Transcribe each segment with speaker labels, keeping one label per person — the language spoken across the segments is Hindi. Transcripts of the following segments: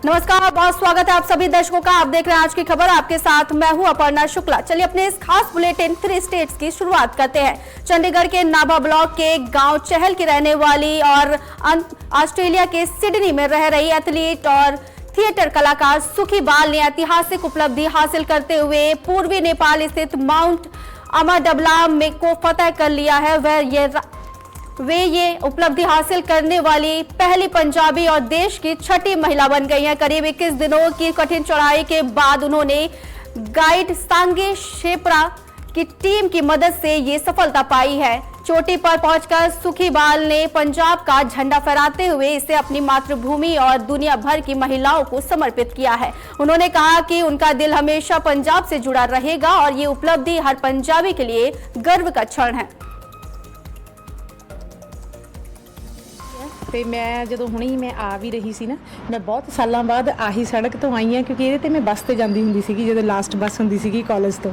Speaker 1: नमस्कार, बहुत स्वागत है आप सभी दर्शकों का। आप देख रहे हैं आज की खबर, आपके साथ मैं हूं अपर्णा शुक्ला। चलिए अपने इस खास बुलेटिन 3 स्टेट्स की शुरुआत करते हैं। चंडीगढ़ के नाभा ब्लॉक के गांव चहल की रहने वाली और ऑस्ट्रेलिया के सिडनी में रह रही एथलीट और थिएटर कलाकार सुखी बाल ने ऐतिहासिक उपलब्धि हासिल करते हुए पूर्वी नेपाल स्थित माउंट अमाडबलाम में को फतह कर लिया है। वे ये उपलब्धि हासिल करने वाली पहली पंजाबी और देश की 6ठी महिला बन गई हैं। करीब 21 दिनों की कठिन चढ़ाई के बाद उन्होंने गाइड सांगे शेपरा की टीम की मदद से ये सफलता पाई है। चोटी पर पहुंचकर सुखी बाल ने पंजाब का झंडा फहराते हुए इसे अपनी मातृभूमि और दुनिया भर की महिलाओं को समर्पित किया है। उन्होंने कहा कि उनका दिल हमेशा पंजाब से जुड़ा रहेगा और ये उपलब्धि हर पंजाबी के लिए गर्व का क्षण है।
Speaker 2: ਤੇ ਮੈਂ ਜਦੋਂ ਹੁਣੇ ਹੀ ਮੈਂ ਆ ਵੀ ਰਹੀ ਸੀ ਨਾ, ਮੈਂ ਬਹੁਤ ਸਾਲਾਂ ਬਾਅਦ ਆਹੀ ਸੜਕ ਤੋਂ ਆਈ ਹਾਂ ਕਿਉਂਕਿ ਇਹਦੇ ਤੇ ਮੈਂ ਬੱਸ ਤੇ ਜਾਂਦੀ ਹੁੰਦੀ ਸੀਗੀ ਜਦੋਂ ਲਾਸਟ ਬੱਸ ਹੁੰਦੀ ਸੀਗੀ ਕਾਲਜ ਤੋਂ।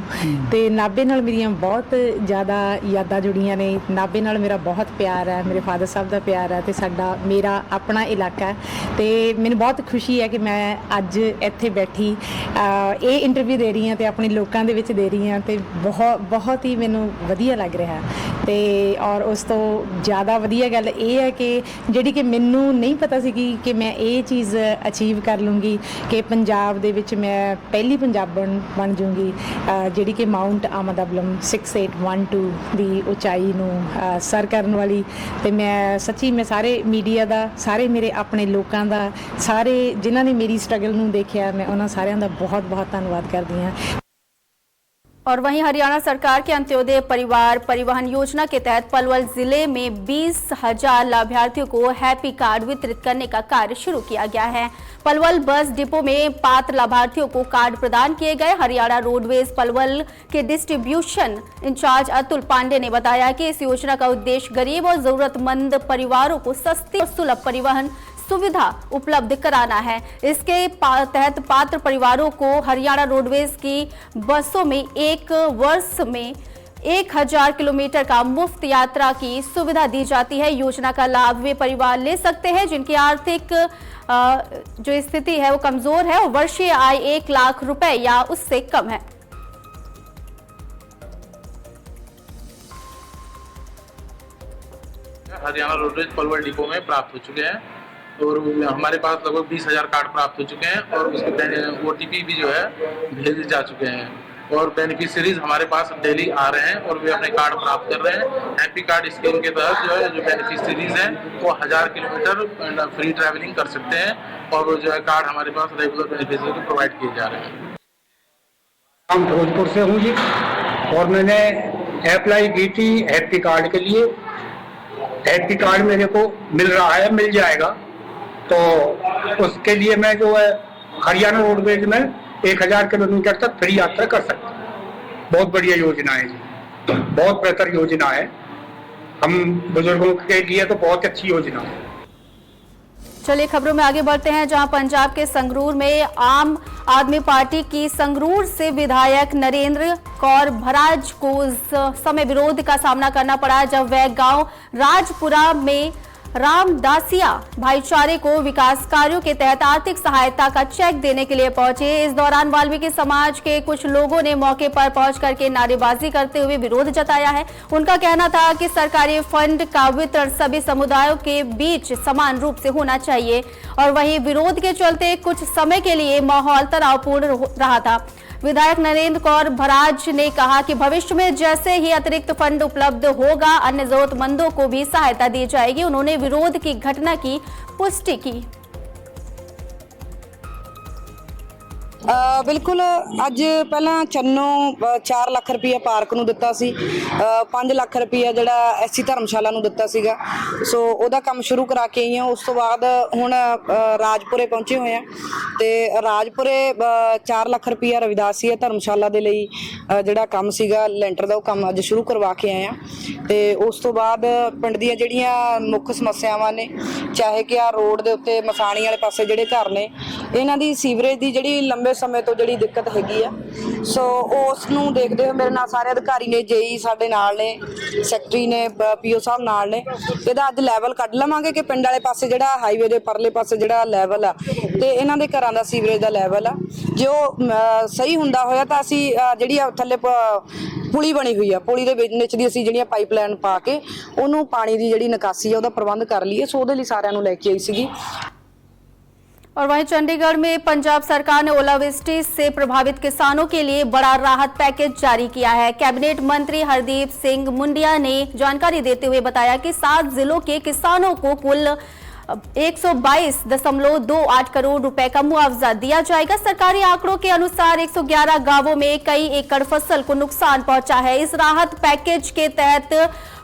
Speaker 2: ਤੇ ਨਾਭੇ ਨਾਲ ਮੇਰੀਆਂ ਬਹੁਤ ਜ਼ਿਆਦਾ ਯਾਦਾਂ ਜੁੜੀਆਂ ਨੇ। ਨਾਭੇ ਨਾਲ ਮੇਰਾ ਬਹੁਤ ਪਿਆਰ ਹੈ, ਮੇਰੇ ਫਾਦਰ ਸਾਹਿਬ ਦਾ ਪਿਆਰ ਹੈ ਤੇ ਮੇਰਾ ਆਪਣਾ ਇਲਾਕਾ। ਤੇ ਮੈਨੂੰ ਬਹੁਤ ਖੁਸ਼ੀ ਹੈ ਕਿ ਮੈਂ ਅੱਜ ਇੱਥੇ ਬੈਠੀ ਇਹ ਇੰਟਰਵਿਊ ਦੇ ਰਹੀ ਹਾਂ ਤੇ ਆਪਣੇ ਲੋਕਾਂ ਦੇ ਵਿੱਚ ਦੇ ਰਹੀ ਹਾਂ ਤੇ ਬਹੁਤ ਹੀ ਮੈਨੂੰ ਵਧੀਆ ਲੱਗ ਰਿਹਾ। ਤੇ ਔਰ ਉਸ ਤੋਂ ਜ਼ਿਆਦਾ ਵਧੀਆ ਗੱਲ ਇਹ ਹੈ ਕਿ ਜਿਹੜੀ कि मैनू नहीं पता सी कि मैं ये चीज़ अचीव कर लूँगी कि पंजाब दे विच मैं पहली पंजाबन बन जूँगी जिहड़ी कि माउंट अमाडबलम 6812 दी ऊंचाई नूं सर करन वाली। ते मैं सच्ची मैं सारे मीडिया दा, सारे मेरे अपने लोगों दा, सारे जिन्हां ने मेरी स्ट्रगल नूं देखिया, मैं उन्हां सारियां दा बहुत बहुत धन्नवाद करदी हां।
Speaker 1: और वहीं हरियाणा सरकार के अंत्योदय परिवार परिवहन योजना के तहत पलवल जिले में 20,000 लाभार्थियों को हैप्पी कार्ड वितरित करने का कार्य शुरू किया गया है। पलवल बस डिपो में पात्र लाभार्थियों को कार्ड प्रदान किए गए। हरियाणा रोडवेज पलवल के डिस्ट्रीब्यूशन इंचार्ज अतुल पांडे ने बताया कि इस योजना का उद्देश्य गरीब और जरूरतमंद परिवारों को सस्ती और सुलभ परिवहन सुविधा उपलब्ध कराना है। इसके तहत पात्र परिवारों को हरियाणा रोडवेज की बसों में एक वर्ष में 1000 किलोमीटर का मुफ्त यात्रा की सुविधा दी जाती है। योजना का लाभ वे परिवार ले सकते हैं जिनकी आर्थिक जो स्थिति है वो कमजोर है और वर्षीय आय 1 लाख रुपए या उससे कम है।
Speaker 3: हरियाणा रोडवेज पलवल डिपो में प्राप्त हो चुके हैं और हमारे पास लगभग 20,000 कार्ड प्राप्त हो चुके हैं और उसके OTP भी जो है भेजे जा चुके हैं और बेनिफिशियरीज हमारे पास डेली आ रहे हैं और वे अपने कार्ड प्राप्त कर रहे हैं। हैप्पी कार्ड स्कीम के तहत जो है जो बेनिफिशियरीज हैं वो 1000 किलोमीटर फ्री ट्रैवलिंग कर सकते हैं और वो जो है कार्ड हमारे पास रेगुलर बेनिफिशियरी को प्रोवाइड किए जा रहे हैं।
Speaker 4: हम भोजपुर से हूँ जी और मैंने अप्लाई की थी हैप्पी कार्ड के लिए। हैप्पी कार्ड मेरे को मिल रहा है, मिल जाएगा, तो उसके लिए मैं जो है हरियाणा रोडवेज में 1000 किलोमीटर तक फ्री यात्रा कर सकता हूँ। बहुत बढ़िया योजना है जी, बहुत बेहतर योजना है। हम बुजुर्गों के लिए तो बहुत अच्छी योजना है।
Speaker 1: चलिए खबरों में आगे बढ़ते हैं, जहां पंजाब के संगरूर में आम आदमी पार्टी की संगरूर से विधायक नरेंद्र कौर भराज को समय विरोध का सामना करना पड़ा जब वह गांव राजपुरा में रामदासिया भाईचारे को विकास कार्यों के तहत आर्थिक सहायता का चेक देने के लिए पहुंचे। इस दौरान वाल्मीकि समाज के कुछ लोगों ने मौके पर पहुंच करके नारेबाजी करते हुए विरोध जताया है। उनका कहना था कि सरकारी फंड का वितरण सभी समुदायों के बीच समान रूप से होना चाहिए और वहीं विरोध के चलते कुछ समय के लिए माहौल तनावपूर्ण रहा था। विधायक नरेंद्र कौर भराज ने कहा कि भविष्य में जैसे ही अतिरिक्त फंड उपलब्ध होगा अन्य जरूरतमंदों को भी सहायता दी जाएगी। उन्होंने विरोध की घटना की पुष्टि की।
Speaker 5: बिल्कुल अज पहला चन्नो 4 लाख रुपया पार्क नूं दिता सी, 5 लाख रुपया जिहड़ा SC धर्मशाला नूं दिता सीगा। सो उहदा काम शुरू करा के आई हां। उस तो बाद हुण राजपुरे पहुंचे हुए हैं ते राजपुरे 4 लाख रुपया रविदासी धर्मशाला दे लई जिहड़ा काम सीगा लेंटर दा काम अज शुरू करवा के आए हैं। ते उस तो बाद पिंड दीयां जिहड़ियां मुख समस्यावां ने, चाहे कि आ रोड दे उत्ते मसाणी वाले पासे जिहड़े घर ने ਇਹਨਾਂ ਦੀ ਸੀਵਰੇਜ ਦੀ ਜਿਹੜੀ ਲੰਬੇ ਸਮੇਂ ਤੋਂ ਜਿਹੜੀ ਦਿੱਕਤ ਹੈਗੀ ਆ, ਸੋ ਉਸ ਨੂੰ ਦੇਖਦੇ ਹੋਏ ਮੇਰੇ ਨਾਲ ਸਾਰੇ ਅਧਿਕਾਰੀ ਨੇ, ਜੇਈ ਸਾਡੇ ਨਾਲ ਨੇ, ਸੈਕਟਰੀ ਨੇ, ਪੀਓ ਸਾਹਿਬ ਨਾਲ ਨੇ। ਇਹਦਾ ਅੱਜ ਲੈਵਲ ਕੱਢ ਲਵਾਂਗੇ ਕਿ ਪਿੰਡ ਵਾਲੇ ਪਾਸੇ ਜਿਹੜਾ ਹਾਈਵੇ ਦੇ ਪਰਲੇ ਪਾਸੇ ਜਿਹੜਾ ਲੈਵਲ ਆ ਤੇ ਇਹਨਾਂ ਦੇ ਘਰਾਂ ਦਾ ਸੀਵਰੇਜ ਦਾ ਲੈਵਲ ਆ, ਜੋ ਸਹੀ ਹੁੰਦਾ ਹੋਇਆ ਤਾਂ ਅਸੀਂ ਜਿਹੜੀ ਆ ਥੱਲੇ ਪੁਲੀ ਬਣੀ ਹੋਈ ਆ, ਪੁਲੀ ਦੇ ਵਿੱਚ ਦੀ ਅਸੀਂ ਜਿਹੜੀਆਂ ਪਾਈਪਲਾਈਨ ਪਾ ਕੇ ਉਹਨੂੰ ਪਾਣੀ ਦੀ ਜਿਹੜੀ ਨਿਕਾਸੀ ਆ ਉਹਦਾ ਪ੍ਰਬੰਧ ਕਰ ਲਈਏ। ਸੋ ਉਹਦੇ ਲਈ ਸਾਰਿਆਂ ਨੂੰ ਲੈ ਕੇ ਆਈ ਸੀਗੀ।
Speaker 1: और वहीं चंडीगढ़ में पंजाब सरकार ने ओलावृष्टि से प्रभावित किसानों के लिए बड़ा राहत पैकेज जारी किया है। कैबिनेट मंत्री हरदीप सिंह मुंडिया ने जानकारी देते हुए बताया कि 7 जिलों के किसानों को कुल 122.28 करोड़ रुपए का मुआवजा दिया जाएगा। सरकारी आंकड़ों के अनुसार 111 गांवों में कई एकड़ फसल को नुकसान पहुंचा है। इस राहत पैकेज के तहत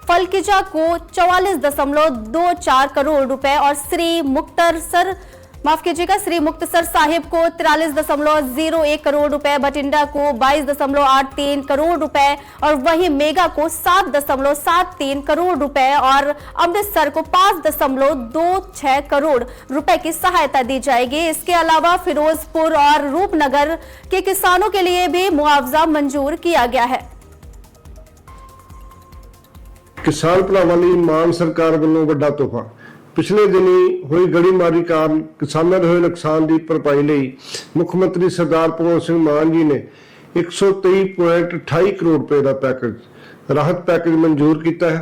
Speaker 1: फलकिजा को 44.24 करोड़ रुपए और श्री मुक्तसर साहिब को 43.01 करोड़ रुपए, बठिंडा को 22.83 करोड़ रुपए और वहीं मेगा को 7.73 करोड़ रुपए और अमृतसर को 5.26 करोड़ रुपए की सहायता दी जाएगी। इसके अलावा फिरोजपुर और रूपनगर के किसानों के लिए भी मुआवजा मंजूर किया गया है।
Speaker 6: किसान भरावां लई मान सरकार ਵੱਲੋਂ ਵੱਡਾ ਤੋਹਫਾ। पिछले दिनी हुई गड़ीमारी कारण किसानों के हुए नुकसान की भरपाई ਲਈ मुख्य मंत्री सरदार भगवंत सिंह मान जी ने 123.28 करोड़ रुपए का पैकेज राहत पैकेज मंजूर किया है।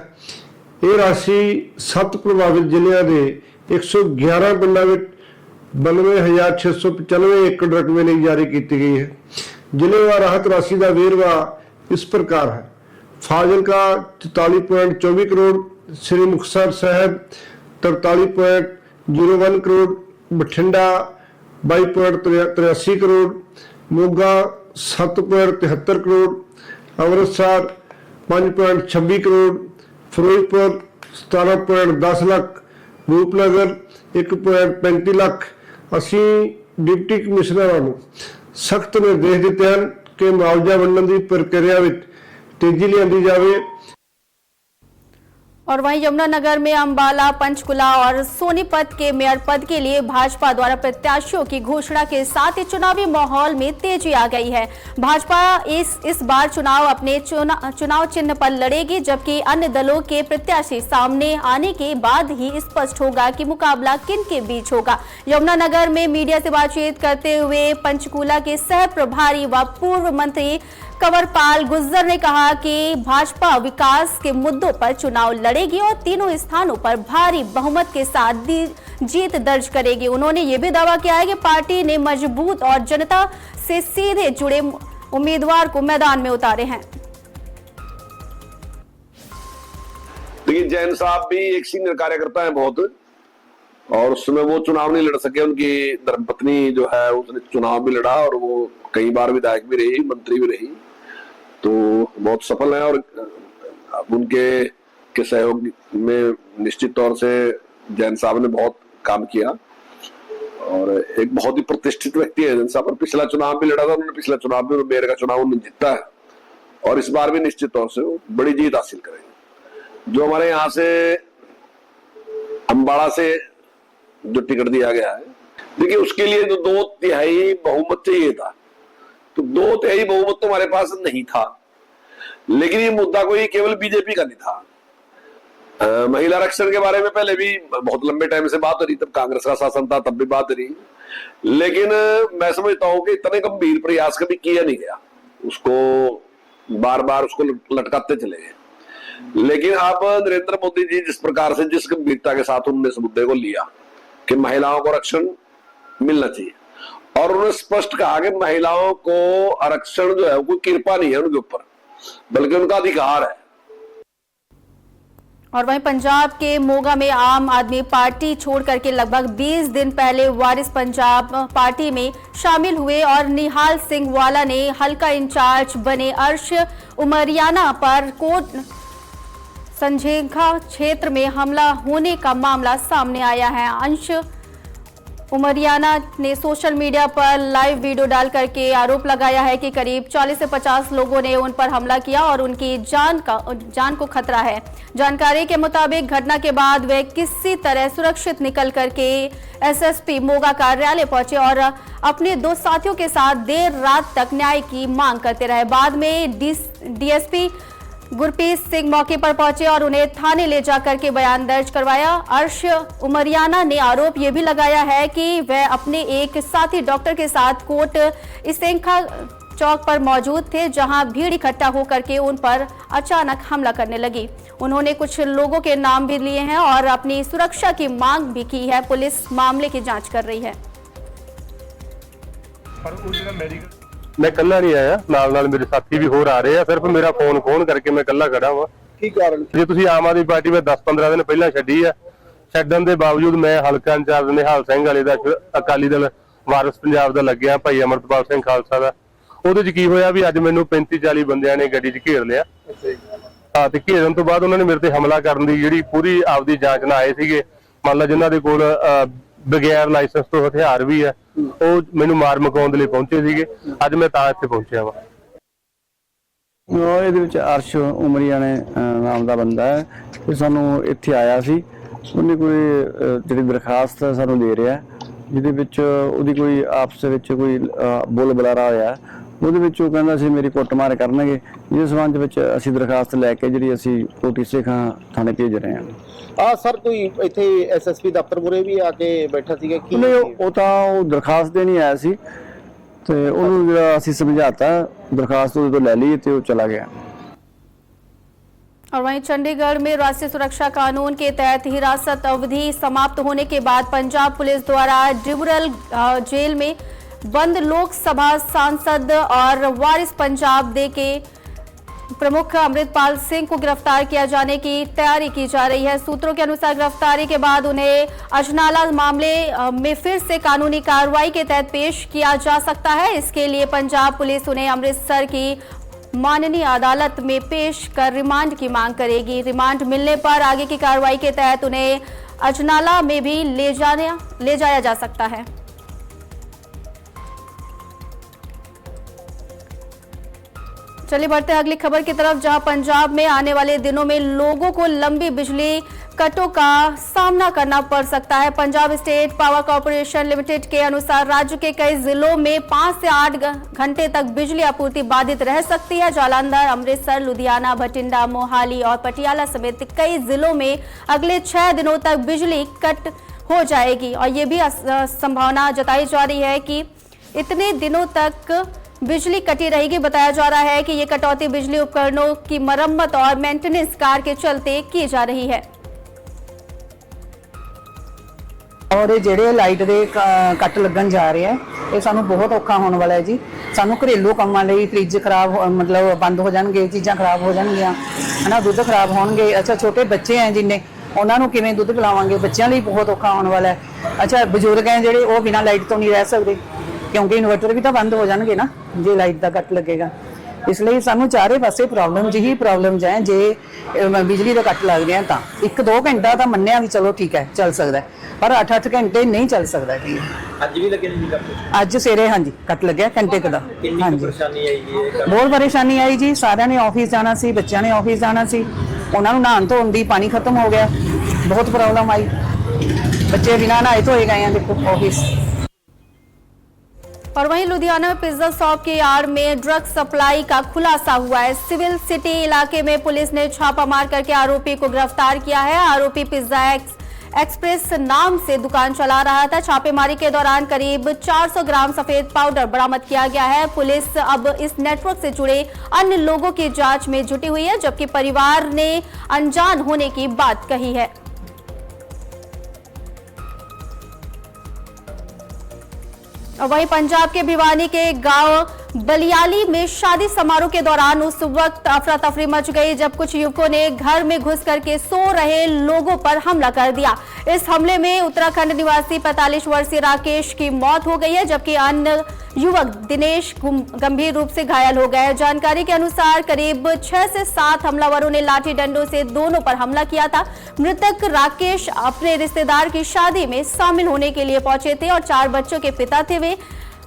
Speaker 6: यह राशि 7 प्रभावित जिलों के 111 पिंडों में 92,695 एकड़ रकबे लिए जारी की गई है। जिलेवार राहत राशि का वेरवा इस प्रकार है। फाजिलका 44.24 करोड़, श्री मुक्तसर साहिब 43.01 करोड़, बठिंडा 22.83 करोड़, मोगा 7.73 करोड़, अमृतसर 5.26 करोड़, फिरोजपुर 17.10 लाख, रूपनगर 1.35 लाख। असी डिप्टी कमिश्नर को सख्त निर्देश दिते हैं कि मुआवजा वंडण की प्रक्रिया में तेजी लियाई जाए।
Speaker 1: और वहीं यमुनानगर में अंबाला, पंचकुला और सोनीपत के मेयर पद के लिए भाजपा द्वारा प्रत्याशियों की घोषणा के साथ ही चुनावी माहौल में तेजी आ गई है। भाजपा इस बार चुनाव अपने चुनाव चिन्ह पर लड़ेगी, जबकि अन्य दलों के प्रत्याशी सामने आने के बाद ही स्पष्ट होगा कि मुकाबला किन के बीच होगा। यमुनानगर में मीडिया से बातचीत करते हुए पंचकुला के सह प्रभारी व पूर्व मंत्री कंवरपाल गुर्जर ने कहा कि भाजपा विकास के मुद्दों पर चुनाव लड़ेगी और तीनों स्थानों पर भारी बहुमत के साथ जीत दर्ज करेगी। उन्होंने ये भी दावा किया है कि पार्टी ने मजबूत और जनता से सीधे जुड़े उम्मीदवार को मैदान में उतारे हैं।
Speaker 7: देखिए, जैन साहब भी एक सीनियर कार्यकर्ता है बहुत, और उस समय वो चुनाव नहीं लड़ सके। उनकी धर्मपत्नी जो है उसने चुनाव भी लड़ा और वो कई बार विधायक भी रही, मंत्री भी रही, तो बहुत सफल है। और उनके सहयोग में निश्चित तौर से जैन साहब ने बहुत काम किया और एक बहुत ही प्रतिष्ठित व्यक्ति है जैन साहब। और पिछला चुनाव भी लड़ा था उन्होंने, पिछला चुनाव भी मेयर का चुनाव उन्होंने जीता है और इस बार भी निश्चित तौर से वो बड़ी जीत हासिल करेंगे। जो हमारे यहाँ से अम्बाड़ा से जो टिकट दिया गया है, देखिए उसके लिए जो 2/3 बहुमत चाहिए था, तो 2/3 बहुमत तो हमारे पास नहीं था। लेकिन ये मुद्दा कोई केवल बीजेपी का नहीं था। महिला आरक्षण के बारे में पहले भी बहुत लंबे टाइम से बात हो रही, तब कांग्रेस का शासन था तब भी बात हो रही, लेकिन मैं समझता हूं कि इतने गंभीर प्रयास कभी किया नहीं गया, उसको बार बार उसको लटकाते चले गए। लेकिन अब नरेंद्र मोदी जी जिस प्रकार से, जिस गंभीरता के साथ उन्होंने इस मुद्दे को लिया कि महिलाओं को आरक्षण मिलना चाहिए, और उन्होंने स्पष्ट कहा कि महिलाओं को आरक्षण जो है कोई कृपा नहीं है उनके ऊपर, बल्कि उनका अधिकार है।
Speaker 1: और वहीं पंजाब के मोगा में आम आदमी पार्टी छोड़ करके लगभग 20 दिन पहले वारिस पंजाब पार्टी में शामिल हुए और निहाल सिंह वाला ने हल्का इंचार्ज बने अर्श उमरियाना पर कोट संझेंखा क्षेत्र में हमला होने का मामला सामने आया है। अंश उमरियाना ने सोशल मीडिया पर लाइव वीडियो डाल करके आरोप लगाया है कि करीब 40 से 50 लोगों ने उन पर हमला किया और उनकी जान को खतरा है। जानकारी के मुताबिक घटना के बाद वे किसी तरह सुरक्षित निकल करके एसएसपी मोगा कार्यालय पहुंचे और अपने 2 साथियों के साथ देर रात तक न्याय की मांग करते रहे। बाद में डीएसपी गुरप्रीत सिंह मौके पर पहुंचे और उन्हें थाने ले जाकर के बयान दर्ज करवाया। अर्श उमरियाना ने आरोप ये भी लगाया है कि वह अपने एक साथी डॉक्टर के साथ कोट इसेंखा चौक पर मौजूद थे, जहां भीड़ इकट्ठा होकर के उन पर अचानक हमला करने लगी। उन्होंने कुछ लोगों के नाम भी लिए हैं और अपनी सुरक्षा की मांग भी की है। पुलिस मामले की जांच कर रही है।
Speaker 8: मैं कल्ला नहीं आया, नाल मेरे साथी भी होर आ रहे हैं। सिर्फ मेरा फोन खोन करके मैं कल्ला खड़ा वा।
Speaker 6: ਕੀ ਕਾਰਨ
Speaker 8: ਜੇ ਤੁਸੀਂ ਆਮ ਆਦਮੀ ਪਾਰਟੀ ਵਿੱਚ 10-15 ਦਿਨ ਪਹਿਲਾਂ ਛੱਡੀ ਆ, ਛੱਡਣ ਦੇ ਬਾਵਜੂਦ ਮੈਂ ਹਲਕਾ ਇੰਚਾਰਜ ਨਿਹਾਲ ਸਿੰਘ ਵਾਲੇ ਦਾ ਅਕਾਲੀ ਦਲ ਵਾਰਿਸ ਪੰਜਾਬ ਦਾ ਲੱਗਿਆ, ਭਾਈ ਅਮਰਤਪਾਲ ਸਿੰਘ ਖਾਲਸਾ ਦਾ। ਉਹਦੇ 'ਚ ਕੀ ਹੋਇਆ ਵੀ ਅੱਜ ਮੈਨੂੰ 35-40 ਬੰਦਿਆਂ ਨੇ ਗੱਡੀ 'ਚ ਘੇਰ ਲਿਆ। ਹਾਂ, ਤੇ ਘੇਰਨ ਤੋਂ ਬਾਅਦ ਉਹਨਾਂ ਨੇ ਮੇਰੇ ਤੇ ਹਮਲਾ ਕਰਨ ਦੀ ਜਿਹੜੀ ਪੂਰੀ ਆਪਦੀ ਜਾਂਚ ਨਾਲ ਆਏ ਸੀਗੇ। ਮੰਨ ਲਾ ਜਿਨ੍ਹਾਂ ਦੇ ਕੋਲ ਬਗੈਰ ਲਾਇਸੈਂਸ ਤੋਂ ਹਥਿਆਰ ਵੀ ਆ, ਉਹ ਮੈਨੂੰ ਮਾਰ ਮਕਾਉਣ ਦੇ ਲਈ ਪਹੁੰਚੇ ਸੀਗੇ। ਅੱਜ ਮੈਂ ਤਾਂ ਇੱਥੇ ਪਹੁੰਚਿਆ ਵਾ।
Speaker 9: ਇਹਦੇ ਵਿੱਚ ਅਰਸ਼ ਉਮਰੀਆਣੇ ਨਾਮ ਦਾ ਬੰਦਾ ਹੈ, ਇਹ ਸਾਨੂੰ ਇੱਥੇ ਆਇਆ ਸੀ। ਉਹਨੇ ਕੋਈ ਜਿਹੜੀ ਦਰਖਾਸਤ ਸਾਨੂੰ ਦੇ ਰਿਹਾ, ਜਿਹਦੇ ਵਿੱਚ ਉਹਦੀ ਕੋਈ ਆਪਸ ਵਿੱਚ ਕੋਈ ਬੋਲ ਬੁਲਾਰਾ ਹੋਇਆ। ਉਹਦੇ ਵਿੱਚ ਉਹ ਕਹਿੰਦਾ ਸੀ ਮੇਰੀ ਕੁੱਟਮਾਰ ਕਰਨਗੇ, ਜਿਸ ਸੰਬੰਧ ਵਿੱਚ ਅਸੀਂ ਦਰਖਾਸਤ ਲੈ ਕੇ ਜਿਹੜੀ ਅਸੀਂ ਕੋਟੀ ਸੇਖਾਂ ਥਾਣੇ ਭੇਜ ਰਹੇ ਹਾਂ।
Speaker 10: ਸਰ ਕੋਈ ਇੱਥੇ ਐਸਐਸਪੀ ਦਫ਼ਤਰ ਮੁਰੇ ਵੀ ਆ ਕੇ ਬੈਠਾ ਸੀਗਾ ਕਿ
Speaker 9: ਉਹ ਤਾਂ ਉਹ ਦਰਖਾਸਤ ਦੇਣ ਹੀ ਆਇਆ ਸੀ, ਤੇ ਉਹਨੂੰ ਜਿਹੜਾ ਅਸੀਂ ਸਮਝਾਤਾ, दरखास्त तो ले ली तो चला गया।
Speaker 1: और वहीं चंडीगढ़ में राष्ट्रीय सुरक्षा कानून के तहत हिरासत अवधि समाप्त होने के बाद पंजाब पुलिस द्वारा डिब्रूगढ़ जेल में बंद लोकसभा सांसद और वारिस पंजाब दे के प्रमुख अमृतपाल सिंह को गिरफ्तार किया जाने की तैयारी की जा रही है। सूत्रों के अनुसार गिरफ्तारी के बाद उन्हें अजनाला मामले में फिर से कानूनी कार्रवाई के तहत पेश किया जा सकता है। इसके लिए पंजाब पुलिस उन्हें अमृतसर की माननीय अदालत में पेश कर रिमांड की मांग करेगी। रिमांड मिलने पर आगे की कार्रवाई के तहत उन्हें अजनाला में भी ले जाया जा सकता है। चलिए बढ़ते हैं अगली खबर की तरफ, जहां पंजाब में आने वाले दिनों में लोगों को लंबी बिजली कटों का सामना करना पड़ सकता है। Punjab state power corporation limited के अनुसार राज्य के कई जिलों में 5 से 8 घंटे तक बिजली आपूर्ति बाधित रह सकती है। जालंधर, अमृतसर, लुधियाना, भटिंडा, मोहाली और पटियाला समेत कई जिलों में अगले 6 दिनों तक बिजली कट हो जाएगी और ये भी संभावना जताई जा रही है कि इतने दिनों तक बिजली कटी रहेगी। बताया जा रहा है कि ये कटौती बिजली उपकरणों की मरम्मत और मेंटेनेंस कार्य के चलते की जा रही है।
Speaker 11: और ਜਿਹੜੇ ਲਾਈਟ ਦੇ ਕੱਟ ਲੱਗਣ ਜਾ ਰਹੇ ਆ, ਇਹ ਸਾਨੂੰ ਬਹੁਤ ਔਖਾ ਹੋਣ ਵਾਲਾ ਹੈ ਜੀ। ਸਾਨੂੰ ਘਰੇਲੂ ਕੰਮਾਂ ਲਈ ਫ੍ਰਿਜ ਖਰਾਬ ਮਤਲਬ ਬੰਦ ਹੋ ਜਾਣਗੇ, ਚੀਜ਼ਾਂ ਖਰਾਬ ਹੋ ਜਾਣਗੀਆਂ, ਹਨਾ, ਦੁੱਧ ਖਰਾਬ ਹੋਣਗੇ। ਅੱਛਾ, ਛੋਟੇ ਬੱਚੇ ਆ ਜਿੰਨੇ, ਉਹਨਾਂ ਨੂੰ ਕਿਵੇਂ ਦੁੱਧ ਪਿਲਾਵਾਂਗੇ, ਬੱਚਿਆਂ ਲਈ ਬਹੁਤ ਔਖਾ ਹੋਣ ਵਾਲਾ ਹੈ। ਅੱਛਾ, ਬਜ਼ੁਰਗ ਹੈ ਜਿਹੜੇ, ਉਹ ਬਿਨਾਂ ਲਾਈਟ ਤੋਂ ਨਹੀਂ ਰਹਿ ਸਕਦੇ, ਕਿਉਂਕਿ ਇਨਵਰਟਰ ਵੀ ਤਾਂ ਬੰਦ ਹੋ ਜਾਣਗੇ ਨਾ ਜੇ ਲਾਈਟ ਦਾ ਕੱਟ ਲੱਗੇਗਾ। ਇਸ ਲਈ ਸਾਨੂੰ ਚਾਰੇ ਪਾਸੇ ਪ੍ਰੋਬਲਮਸ ਹੀ ਪ੍ਰੋਬਲਮਸ ਹੈ। ਜੇ ਬਿਜਲੀ ਦਾ ਕੱਟ ਲੱਗ ਰਿਹਾ ਤਾਂ 1-2 ਘੰਟਾ ਤਾਂ ਮੰਨਿਆ ਵੀ ਚਲੋ ਠੀਕ ਹੈ, ਚੱਲ ਸਕਦਾ, ਪਰ 8-8 ਘੰਟੇ ਨਹੀਂ ਚੱਲ ਸਕਦਾ ਜੀ।
Speaker 10: ਅੱਜ ਵੀ ਲੱਗੇ ਨਹੀਂ ਕੱਟ?
Speaker 11: ਅੱਜ ਸਵੇਰੇ ਹਾਂਜੀ ਕੱਟ ਲੱਗਿਆ ਘੰਟੇ ਕੁ ਦਾ।
Speaker 10: ਹਾਂਜੀ, ਪਰੇਸ਼ਾਨੀ ਆਈ ਜੀ?
Speaker 11: ਬਹੁਤ ਪਰੇਸ਼ਾਨੀ ਆਈ ਜੀ। ਸਾਰਿਆਂ ਨੇ ਆਫਿਸ ਜਾਣਾ ਸੀ, ਬੱਚਿਆਂ ਨੇ ਆਫਿਸ ਜਾਣਾ ਸੀ, ਉਹਨਾਂ ਨੂੰ ਨਹਾਉਣ ਧੋਣ ਦੀ ਪਾਣੀ ਖਤਮ ਹੋ ਗਿਆ, ਬਹੁਤ ਪ੍ਰੋਬਲਮ ਆਈ। ਬੱਚੇ ਬਿਨਾਂ ਨਹਾਏ ਧੋਏ गए हैं देखो ऑफिस।
Speaker 1: और वहीं लुधियाना में पिज्जा शॉप की आड़ में ड्रग सप्लाई का खुलासा हुआ है। सिविल सिटी इलाके में पुलिस ने छापा मार करके आरोपी को गिरफ्तार किया है। आरोपी पिज्जा एक्सप्रेस नाम से दुकान चला रहा था। छापेमारी के दौरान करीब 400 ग्राम सफेद पाउडर बरामद किया गया है। पुलिस अब इस नेटवर्क से जुड़े अन्य लोगों की जांच में जुटी हुई है, जबकि परिवार ने अनजान होने की बात कही है। और वहीं पंजाब के भिवानी के गांव बलियाली में शादी समारोह के दौरान उस वक्त अफरा तफरी मच गई जब कुछ युवकों ने घर में घुस करके सो रहे लोगों पर हमला कर दिया। इस हमले में उत्तराखंड निवासी 45 वर्षीय राकेश की मौत हो गई है, जबकि अन्य युवक दिनेश गंभीर रूप से घायल हो गए। जानकारी के अनुसार करीब 6 से 7 हमलावरों ने लाठी डंडों से दोनों पर हमला किया था। मृतक राकेश अपने रिश्तेदार की शादी में शामिल होने के लिए पहुंचे थे और 4 बच्चों के पिता थे वे।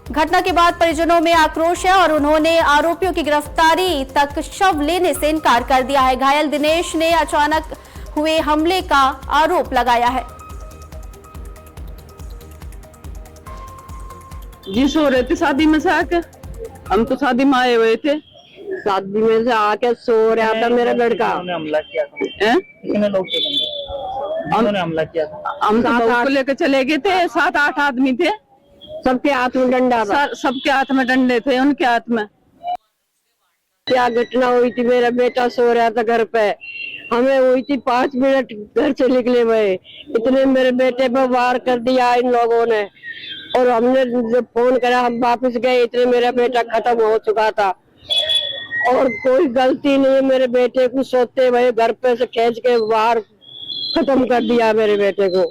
Speaker 1: घटना के बाद परिजनों में आक्रोश है और उन्होंने आरोपियों की गिरफ्तारी तक शव लेने से इनकार कर दिया है। घायल दिनेश ने अचानक हुए हमले का आरोप लगाया है।
Speaker 12: जी सो रहे थे शादी में से आके, हम तो शादी में आए हुए थे, शादी में से आके सो रहा था मेरा लड़का।
Speaker 10: हमला किया था? कितने लोग थे? उन्होंने हमला किया था?
Speaker 12: हम बहू को लेकर चले गए थे, 7-8 आदमी थे, सबके हाथ में डंडा था, सबके हाथ में डंडे थे उनके हाथ में। क्या घटना हुई थी, मेरा बेटा सो रहा था घर पे, हमें हुई थी 5 मिनट घर से निकले हुए, इतने मेरे बेटे पर वार कर दिया इन लोगों ने और हमने जब फोन करा हम वापस गए, इतने मेरा बेटा खत्म हो चुका था और कोई गलती नहीं, मेरे बेटे को सोते हुए घर पे से खींच के बाहर खत्म कर दिया मेरे बेटे को।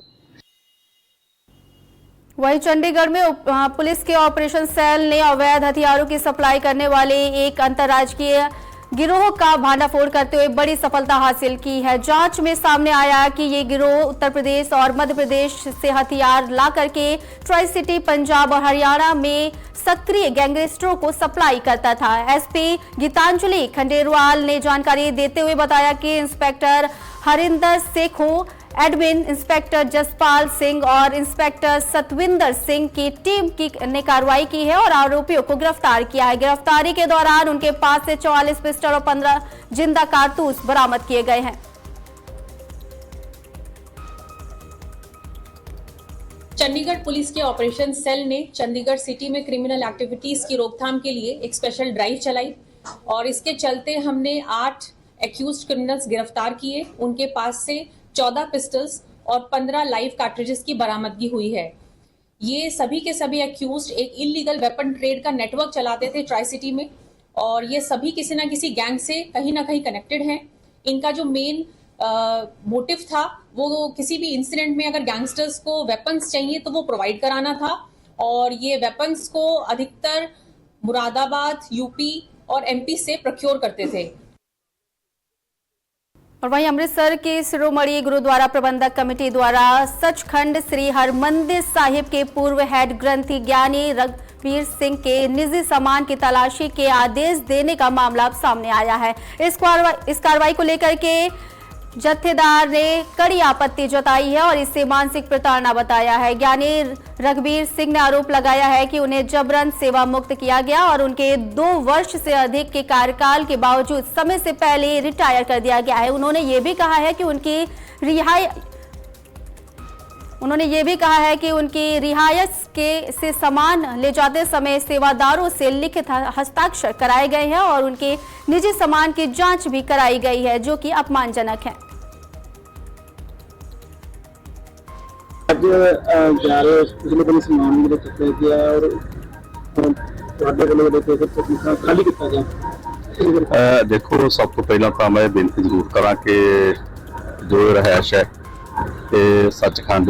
Speaker 1: वहीं चंडीगढ़ में पुलिस के ऑपरेशन सेल ने अवैध हथियारों की सप्लाई करने वाले एक अंतर्राज्यीय गिरोह का भांडाफोड़ करते हुए बड़ी सफलता हासिल की है। जांच में सामने आया कि ये गिरोह उत्तर प्रदेश और मध्य प्रदेश से हथियार ला करके ट्राई सिटी, पंजाब और हरियाणा में सक्रिय गैंगस्टरों को सप्लाई करता था। एसपी गीतांजलि खंडेलवाल ने जानकारी देते हुए बताया कि inspector Harinder Sekhon, admin inspector Jaspal Singh और इंस्पेक्टर सतविंदर सिंह की टीम ने कार्रवाई की है और आरोपियों को गिरफ्तार किया है। गिरफ्तारी के दौरान उनके पास से 44 पिस्टल और 15 जिंदा कारतूस बरामद किए गए हैं।
Speaker 13: चंडीगढ़ पुलिस के ऑपरेशन सेल ने चंडीगढ़ सिटी में क्रिमिनल एक्टिविटीज की रोकथाम के लिए एक स्पेशल ड्राइव चलाई और इसके चलते हमने 8 एक्यूज्ड क्रिमिनल्स गिरफ्तार किए। उनके पास से 14 पिस्टल्स और 15 लाइव कार्ट्रिजेस की बरामदगी हुई है। ये सभी के सभी एक्यूज्ड एक इलीगल वेपन ट्रेड का नेटवर्क चलाते थे ट्राई सिटी में और ये सभी किसी ना किसी गैंग से कहीं ना कहीं कनेक्टेड हैं। इनका जो मेन मोटिव था वो किसी भी इंसिडेंट में अगर गैंगस्टर्स को वेपन्स चाहिए तो वो प्रोवाइड कराना था और ये वेपन्स को अधिकतर मुरादाबाद, यूपी और एमपी से प्रोक्योर करते थे।
Speaker 1: और वहीं अमृतसर की शिरोमणि गुरुद्वारा प्रबंधक कमेटी द्वारा सचखंड श्री हरमंदिर साहिब के पूर्व हेड ग्रंथी ज्ञानी रघबीर सिंह के निजी सामान की तलाशी के आदेश देने का मामला सामने आया है। इस कार्रवाई को लेकर के जत्थेदार ने कड़ी आपत्ति जताई है और इसे मानसिक प्रताड़ना बताया है। ज्ञानी रघबीर सिंह ने आरोप लगाया है कि उन्हें जबरन सेवा मुक्त किया गया और उनके 2 वर्ष से अधिक के कार्यकाल के बावजूद समय से पहले रिटायर कर दिया गया है। उन्होंने ये भी कहा है कि उनकी रिहायश से सामान ले जाते समय सेवादारों से लिखित हस्ताक्षर कराए गए हैं और उनके निजी सामान की जांच भी कराई गई है, जो कि अपमानजनक है।
Speaker 10: जा रहे पिछले दिन सामान मेरे चुके गया और खाली किया गया।
Speaker 14: देखो, सब तो पहला तो मैं बेनती जरूर करा कि जो रहायश है ਤੇ ਸੱਚਖੰਡ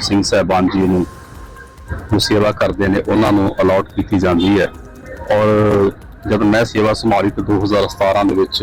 Speaker 14: ਸਿੰਘ ਸਾਹਿਬਾਨ ਜੀ ਨੂੰ ਸੇਵਾ ਕਰਦੇ ਨੇ ਉਹਨਾਂ ਨੂੰ ਅਲਾਟ ਕੀਤੀ ਜਾਂਦੀ ਹੈ। ਔਰ ਜਦ ਮੈਂ ਸੇਵਾ ਸੰਭਾਲੀ ਤੇ 2017 ਦੇ ਵਿੱਚ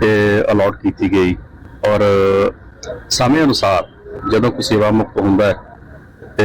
Speaker 14: ਤੇ ਅਲਾਟ ਕੀਤੀ ਗਈ ਔਰ ਸਮੇਂ ਅਨੁਸਾਰ ਜਦੋਂ ਕੋਈ ਸੇਵਾ ਮੁਕਤ ਹੁੰਦਾ ਹੈ ਤੇ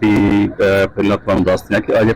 Speaker 14: ਦੀ ਪਹਿਲਾਂ ਤੁਹਾਨੂੰ ਦੱਸ ਦਿਆਂ ਕਿ ਅਜੇ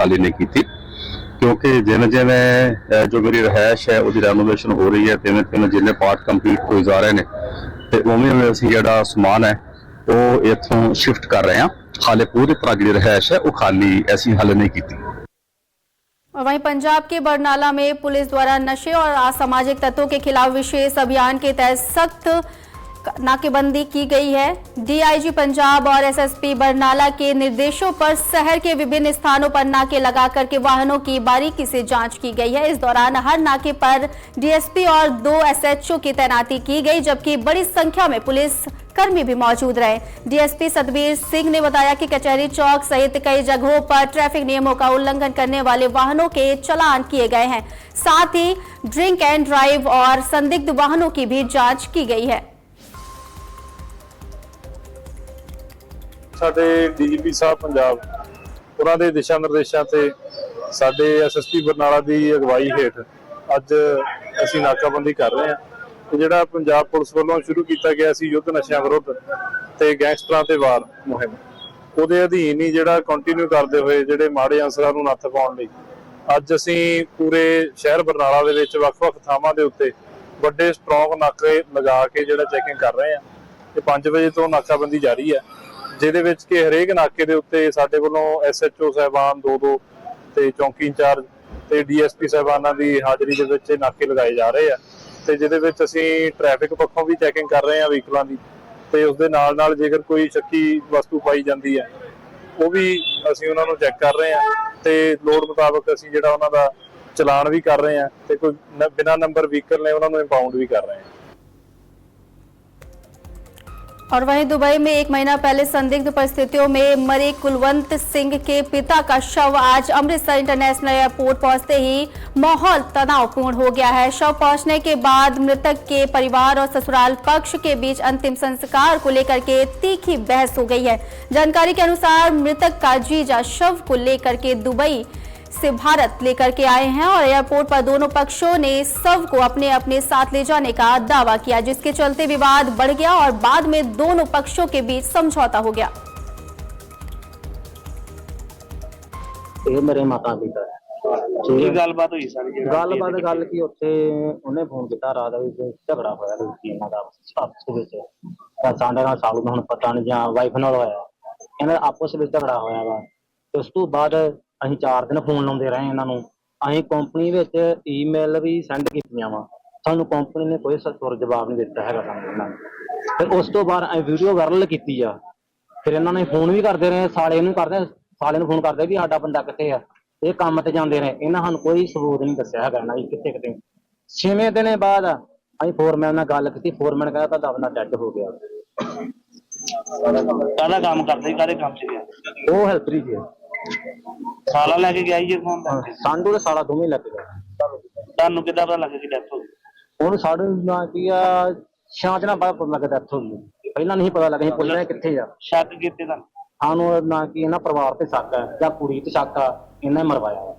Speaker 14: ਖਾਲੀ ਨਹੀਂ ਕੀਤੀ, क्योंकि जिमें जिमें जो मेरी रहायश है वो रेनोवेशन हो रही है, तिवें तिवें जिन्ने पार्ट कंप्लीट होई जा रहे हैं तो उवें उवें असीं जिहड़ा समान है वो इत्थों शिफ्ट कर रहे हैं। हाले पूरी तरह जिहड़ी रहायश है वो खाली ऐसी हाले नहीं की।
Speaker 1: वहीं पंजाब के बरनाला में पुलिस द्वारा नशे और असामाजिक तत्वों के खिलाफ विशेष अभियान के तहत सख्त नाकेबंदी की गई है। डीआईजी पंजाब और एसएसपी बरनाला के निर्देशों पर शहर के विभिन्न स्थानों पर नाके लगा करके वाहनों की बारीकी से जांच की गई है। इस दौरान हर नाके पर डीएसपी और 2 एसएचओ की तैनाती की गई, जबकि बड़ी संख्या में पुलिस कर्मी भी मौजूद रहे। डीएसपी सतबीर सिंह ने बताया कि कचहरी चौक सहित कई जगहों पर ट्रैफिक नियमों का उल्लंघन करने वाले वाहनों के चालान किए गए हैं। साथ ही ड्रिंक एंड ड्राइव और संदिग्ध वाहनों की भी जांच की गई है।
Speaker 8: ਸਾਡੇ ਡੀਜੀਪੀ ਸਾਹਿਬ ਪੰਜਾਬ ਉਹਨਾਂ ਦੇ ਦਿਸ਼ਾ ਨਿਰਦੇਸ਼ਾਂ ਤੇ ਸਾਡੇ ਐਸਐਸਪੀ ਬਰਨਾਲਾ ਦੀ ਅਗਵਾਈ ਹੇਠ ਅੱਜ ਅਸੀਂ ਨਾਕਾਬੰਦੀ ਕਰ ਰਹੇ ਹਾਂ ਤੇ ਜਿਹੜਾ ਪੰਜਾਬ ਪੁਲਿਸ ਵੱਲੋਂ ਸ਼ੁਰੂ ਕੀਤਾ ਗਿਆ ਸੀ ਯੁੱਧ ਨਸ਼ਿਆਂ ਵਿਰੁੱਧ ਤੇ ਗੈਂਗਸਟਰਾਂ ਤੇ ਵਾਰ ਮੁਹਿੰਮ, ਉਹਦੇ ਅਧੀਨ ਹੀ ਜਿਹੜਾ ਕੰਟੀਨਿਊ ਕਰਦੇ ਹੋਏ ਜਿਹੜੇ ਮਾੜੇ ਅਨਸਰਾਂ ਨੂੰ ਨੱਥ ਪਾਉਣ ਲਈ ਅੱਜ ਅਸੀਂ ਪੂਰੇ ਸ਼ਹਿਰ ਬਰਨਾਲਾ ਦੇ ਵਿੱਚ ਵੱਖ-ਵੱਖ ਥਾਵਾਂ ਦੇ ਉੱਤੇ ਵੱਡੇ ਸਟਰੋਂਗ ਨਾਕੇ ਲਗਾ ਕੇ ਜਿਹੜਾ ਚੈਕਿੰਗ ਕਰ ਰਹੇ ਹਾਂ ਤੇ 5 ਵਜੇ ਤੋਂ ਨਾਕਾਬੰਦੀ ਜਾਰੀ ਹੈ, ਜਿਹਦੇ ਵਿੱਚ ਕਿ ਹਰੇਕ ਨਾਕੇ ਦੇ ਉੱਤੇ ਸਾਡੇ ਵੱਲੋਂ ਐਸਐਚਓ ਸਾਹਿਬਾਨ 2-2 ਤੇ ਚੌਂਕੀ ਇੰਚਾਰਜ ਤੇ ਡੀਐਸਪੀ ਸਾਹਿਬਾਨਾਂ ਦੀ ਹਾਜ਼ਰੀ ਦੇ ਵਿੱਚ ਨਾਕੇ ਲਗਾਏ ਜਾ ਰਹੇ ਆ ਤੇ ਜਿਹਦੇ ਵਿੱਚ ਅਸੀਂ ਟ੍ਰੈਫਿਕ ਪੱਖੋਂ ਵੀ ਚੈਕਿੰਗ ਕਰ ਰਹੇ ਹਾਂ ਵਹੀਕਲਾਂ ਦੀ ਤੇ ਉਸ ਦੇ ਨਾਲ ਜੇਕਰ ਕੋਈ ਸ਼ੱਕੀ ਵਸਤੂ ਪਾਈ ਜਾਂਦੀ ਹੈ ਉਹ ਵੀ ਅਸੀਂ ਉਹਨਾਂ ਨੂੰ ਚੈੱਕ ਕਰ ਰਹੇ ਹਾਂ ਤੇ ਲੋੜ ਮੁਤਾਬਕ ਅਸੀਂ ਜਿਹੜਾ ਉਹਨਾਂ ਦਾ ਚਲਾਨ भी कर रहे हैं ਤੇ ਕੋਈ ਬਿਨਾ ਨੰਬਰ व्हीकल ने ਉਹਨਾਂ ਨੂੰ ਇੰਪਾउंड भी कर रहे हैं।
Speaker 1: और वहीं दुबई में 1 महीना पहले संदिग्ध परिस्थितियों में मरे कुलवंत सिंह के पिता का शव आज अमृतसर इंटरनेशनल एयरपोर्ट पहुंचते ही माहौल तनावपूर्ण हो गया है। शव पहुंचने के बाद मृतक के परिवार और ससुराल पक्ष के बीच अंतिम संस्कार को लेकर के तीखी बहस हो गई है। जानकारी के अनुसार मृतक का जीजा शव को लेकर के दुबई से भारत लेकर के आए हैं और एयरपोर्ट पर दोनों पक्षों ने शव को अपने अपने साथ ले जाने का दावा किया, जिसके चलते विवाद बढ़ गया और बाद में दोनों पक्षों के बीच समझौता हो गया।
Speaker 10: ਇਹ ਮੇਰੇ ਮਾਤਾ ਪਿਤਾ ਕੀ ਗੱਲਬਾਤ ਹੋਈ ਸਾਰੀ ਗੱਲ ਕੀ ਉੱਥੇ ਉਹਨੇ ਫੋਨ ਕੀਤਾ ਰਾਤ ਵਿੱਚ ਝਗੜਾ ਹੋਇਆ ਸੀ ਇਹਨਾਂ ਦਾ ਆਪਸ ਵਿੱਚ ਤਾਂ ਸਾਡੇ ਨਾਲ ਸਾਲੂ ਨੂੰ ਹੁਣ ਪਤਾ ਨਹੀਂ ਜਾਂ ਵਾਈਫ ਨਾਲ ਹੋਇਆ ਇਹਨਾਂ ਦਾ ਆਪਸ ਵਿੱਚ ਝਗੜਾ ਹੋਇਆ ਵਾ ਉਸ ਤੋਂ ਬਾਅਦ ਅਸੀਂ 4 ਦਿਨ ਫੋਨ ਲਾਉਂਦੇ ਰਹੇ ਇਹਨਾਂ ਨੂੰ ਅਸੀਂ ਕੰਪਨੀ ਵਿੱਚ ਈਮੇਲ ਵੀ ਸੈਂਡ ਕੀਤੀਆਂ ਵਾ ਸਾਨੂੰ ਕੰਪਨੀ ਨੇ ਕੋਈ ਸਤਿਕਾਰ ਜਵਾਬ ਨਹੀਂ ਦਿੱਤਾ ਹੈਗਾ ਸਾਨੂੰ ਇਹਨਾਂ ਨੇ ਫਿਰ ਉਸ ਤੋਂ ਬਾਅਦ ਅਸੀਂ ਵੀਡੀਓ ਵਾਇਰਲ ਕੀਤੀ ਆ ਫਿਰ ਇਹਨਾਂ ਨੇ ਫੋਨ ਵੀ ਕਰਦੇ ਰਹੇ ਸਾਲੇ ਨੂੰ ਫੋਨ ਕਰਦੇ ਵੀ ਸਾਡਾ ਬੰਦਾ ਕਿੱਥੇ ਆ ਇਹ ਕੰਮ ਤੇ ਜਾਂਦੇ ਨੇ ਇਹਨਾਂ ਸਾਨੂੰ ਕੋਈ ਸਬੂਤ ਨਹੀਂ ਦੱਸਿਆ ਹੈਗਾ ਨਾ ਕਿੱਥੇ 6ਵੇਂ ਦਿਨ ਬਾਅਦ ਅਸੀਂ ਫੋਰਮੈਨ ਨਾਲ ਗੱਲ ਕੀਤੀ ਫੋਰਮੈਨ ਕਹਿੰਦਾ ਤੁਹਾਡਾ ਬੰਦਾ ਡੈਡ ਹੋ ਗਿਆ ਕਾਹਦਾ ਕੰਮ ਕਰਦੇ ਕਾਹਦੇ ਕੰਮ ਚ ਉਹ ਹੈਲਪਰੀ ਜੀ ਸਾਲਾ ਲੈ ਕੇ ਗਿਆ ਜੀ ਫੋਨ ਸਾਡੂ ਦੇ ਸਾਲਾ ਦੋਵੇਂ ਲੱਗ ਗਏ ਤੁਹਾਨੂੰ ਕਿੱਦਾਂ ਪਤਾ ਲੱਗਾ ਕਿ ਡੈਥ ਹੋ ਗਈ ਹੁਣ ਸਾਡੇ ਨਾਲ ਕੀ ਆ ਛਾਂਚ ਨਾਲ ਬਾਅਦ ਪਤਾ ਲੱਗਾ ਡੈਥ ਹੋ ਗਈ ਪਹਿਲਾਂ ਨਹੀਂ ਪਤਾ ਲੱਗਾ ਅਸੀਂ ਪੁੱਛਿਆ ਕਿੱਥੇ ਆ ਸ਼ੱਕ ਕੀਤੇ ਤੁਹਾਨੂੰ ਸਾਨੂੰ ਨਾ ਕਿ ਇਹਨਾਂ ਪਰਿਵਾਰ ਤੇ ਸ਼ੱਕ ਹੈ ਜਾਂ ਕੁੜੀ ਤੇ ਸ਼ੱਕ ਆ ਇਹਨਾਂ ਨੇ ਮਰਵਾਇਆ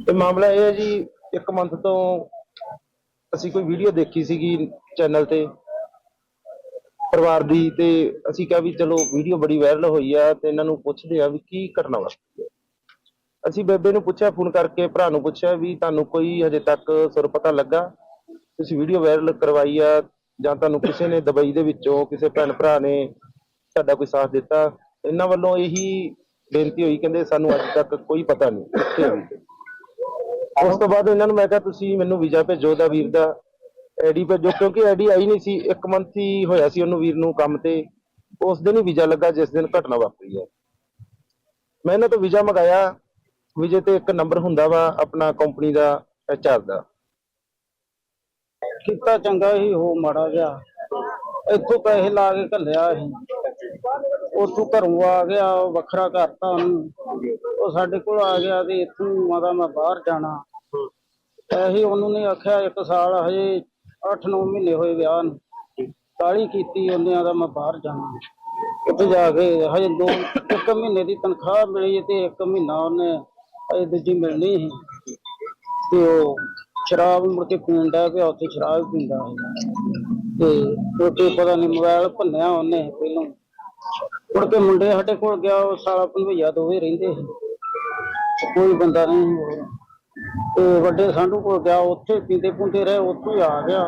Speaker 15: ਤੇ ਮਾਮਲਾ ਇਹ ਹੈ ਜੀ 1 ਮੰਥ ਤੋਂ ਅਸੀਂ ਕੋਈ ਵੀਡੀਓ ਦੇਖੀ ਸੀਗੀ ਚੈਨਲ ਤੇ ਪਰਿਵਾਰ ਦੀ ਤੇ ਅਸੀਂ ਕਿਹਾ ਵੀ ਚਲੋ ਵੀਡੀਓ ਬੜੀ ਵਾਇਰਲ ਹੋਈ ਆ ਤੇ ਇਹਨਾਂ ਨੂੰ ਪੁੱਛਦੇ ਆ ਵੀ ਕੀ ਘਟਨਾ ਵਾਪਰੀ ਅਸੀਂ ਬੇਬੇ ਨੂੰ ਪੁੱਛਿਆ ਫੋਨ ਕਰਕੇ ਭਰਾ ਨੂੰ ਪੁੱਛਿਆ ਵੀ ਤੁਹਾਨੂੰ ਕੋਈ ਹਜੇ ਤੱਕ ਸੁਰ ਪਤਾ ਲੱਗਾ ਤੁਸੀਂ ਵੀਡੀਓ ਵਾਇਰਲ ਕਰਵਾਈ ਆ ਜਾਂ ਤੁਹਾਨੂੰ ਕਿਸੇ ਨੇ ਦੁਬਈ ਦੇ ਵਿੱਚੋਂ ਕਿਸੇ ਭੈਣ ਭਰਾ ਨੇ ਸਾਡਾ ਕੋਈ ਸਾਥ ਦਿੱਤਾ ਇਹਨਾਂ ਵੱਲੋਂ ਇਹੀ ਬੇਨਤੀ ਹੋਈ ਕਹਿੰਦੇ ਸਾਨੂੰ ਅੱਜ ਤੱਕ ਕੋਈ ਪਤਾ ਨਹੀਂ ਕਿੱਥੇ ਹੋਈ ਉਸ ਤੋਂ ਬਾਅਦ ਇਹਨਾਂ ਨੂੰ ਮੈਂ ਕਿਹਾ ਤੁਸੀਂ ਮੈਨੂੰ ਵੀਜ਼ਾ ਭੇਜੋ ਦਾ ਵੀਰ ਦਾ ਆਈਡੀ ਭੇਜੋ ਕਿਉਂਕਿ ਆਈਡੀ ਆਈ ਨਹੀਂ ਸੀ 1 ਮੰਥ ਹੀ ਹੋਇਆ ਸੀ ਉਹਨੂੰ ਵੀਰ ਨੂੰ ਕੰਮ ਤੇ ਉਸ ਦਿਨ ਹੀ ਵੀਜ਼ਾ ਲੱਗਾ ਜਿਸ ਦਿਨ ਘਟਨਾ ਵਾਪਰੀ ਹੈ ਮੈਂ ਇਹਨਾਂ ਤੋਂ ਵੀਜ਼ਾ ਮੰਗਾਇਆ ਵੀਜ਼ੇ ਤੇ ਇੱਕ ਨੰਬਰ ਹੁੰਦਾ ਵਾ ਆਪਣਾ ਕੰਪਨੀ ਦਾ HR ਦਾ
Speaker 10: ਕੀਤਾ ਚੰਗਾ ਹੀ ਹੋ ਮਾੜਾ ਜਿਹਾ ਇੱਥੋਂ ਪੈਸੇ ਲਾ ਕੇ ਘੱਲਿਆ ਸੀ ਉੱਥੋਂ ਘਰੋਂ ਆ ਗਿਆ ਵੱਖਰਾ ਕਰਤਾ ਉਹਨੂੰ ਉਹ ਸਾਡੇ ਕੋਲ ਆ ਗਿਆ ਤੇ ਇੱਥੋਂ ਮਾਦਾ ਮੈਂ ਬਾਹਰ ਜਾਣਾ ਇਹੀ ਉਹਨੂੰ ਨੇ ਆਖਿਆ 1 ਸਾਲ ਹਜੇ 8-9 ਮਹੀਨੇ ਹੋਏ ਵਿਆਹ ਨੂੰ ਕਾਹਲੀ ਕੀਤੀ ਉਹਨੇ ਦਾ ਮੈਂ ਬਾਹਰ ਜਾਣਾ ਉੱਥੇ ਜਾ ਕੇ ਹਜੇ 1 ਮਹੀਨੇ ਦੀ ਤਨਖਾਹ ਮਿਲੀ ਤੇ 1 ਮਹੀਨਾ ਉਹਨੇ ਅਜੇ ਦੂਜੀ ਮਿਲਣੀ ਸੀ ਤੇ ਉਹ ਸ਼ਰਾਬ ਮੁੜ ਕੇ ਪੀਣ ਡਿਆ ਪਿਆ ਉੱਥੇ ਸ਼ਰਾਬ ਪੀਂਦਾ ਤੇ ਰੋਟੀ ਪਤਾ ਨਹੀਂ ਮੋਬਾਈਲ ਭੰਨਿਆ ਉਹਨੇ ਪਹਿਲਾਂ ਮੁੜ ਕੇ ਮੁੰਡੇ ਸਾਡੇ ਕੋਲ ਗਿਆ ਉਹ ਸਾਲਾ ਭੰਵਈਆ ਦੋਵੇਂ ਰਹਿੰਦੇ ਸੀ ਕੋਈ ਬੰਦਾ ਨਹੀਂ ਤੇ ਵੱਡੇ ਸਾਡੂ ਕੋਲ ਗਿਆ ਉੱਥੇ ਪੀਂਦੇ ਪੁੰਦੇ ਰਹੇ ਉੱਥੋਂ ਹੀ ਆ ਗਿਆ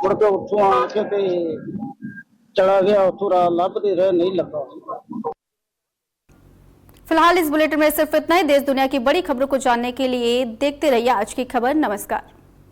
Speaker 10: ਮੁੜ ਕੇ ਉੱਥੋਂ ਆ ਕੇ ਤੇ चला गया थोड़ा लाभते रहे नहीं लगा।
Speaker 1: फिलहाल इस बुलेटिन में सिर्फ इतना ही। देश दुनिया की बड़ी खबरों को जानने के लिए देखते रहिए आज की खबर। नमस्कार।